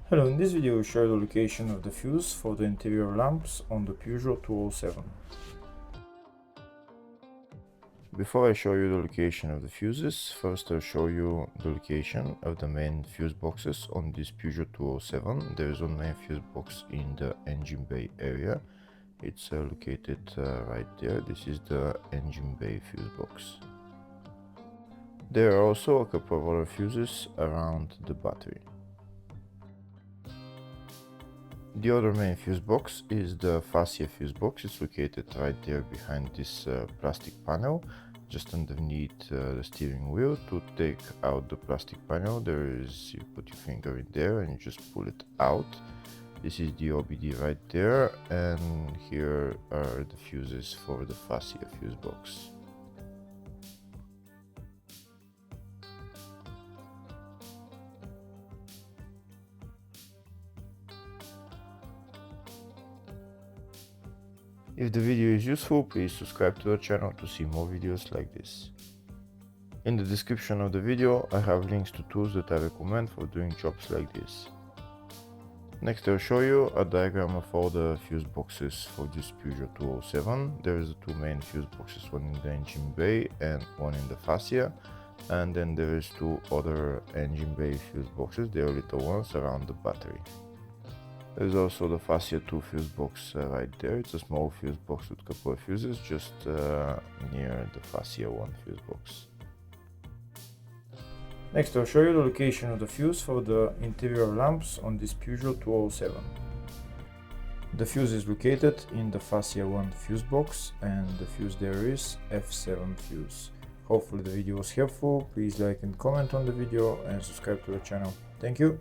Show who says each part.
Speaker 1: Hello, in this video we show the location of the fuse for the interior lamps on the Peugeot 207. Before I show you the location of the fuses, first I'll show you the location of the main fuse boxes on this Peugeot 207. There is one main fuse box in the engine bay area. It's located right there. This is the engine bay fuse box. There are also a couple of other fuses around the battery. The other main fuse box is the fascia fuse box. It's located right there behind this plastic panel, just underneath the steering wheel. To take out the plastic panel, you put your finger in there and you just pull it out. This is the OBD right there, and here are the fuses for the fascia fuse box. If the video is useful, please subscribe to the channel to see more videos like this. In the description of the video, I have links to tools that I recommend for doing jobs like this. Next, I'll show you a diagram of all the fuse boxes for this Peugeot 207. There is the two main fuse boxes, one in the engine bay and one in the fascia. And then there is two other engine bay fuse boxes, they are little ones around the battery. There's also the fascia 2 fuse box right there. It's a small fuse box with a couple of fuses just near the fascia 1 fuse box. Next, I'll show you the location of the fuse for the interior lamps on this Peugeot 207. The fuse is located in the fascia 1 fuse box and the fuse there is F7 fuse. Hopefully the video was helpful. Please like and comment on the video and subscribe to the channel. Thank you.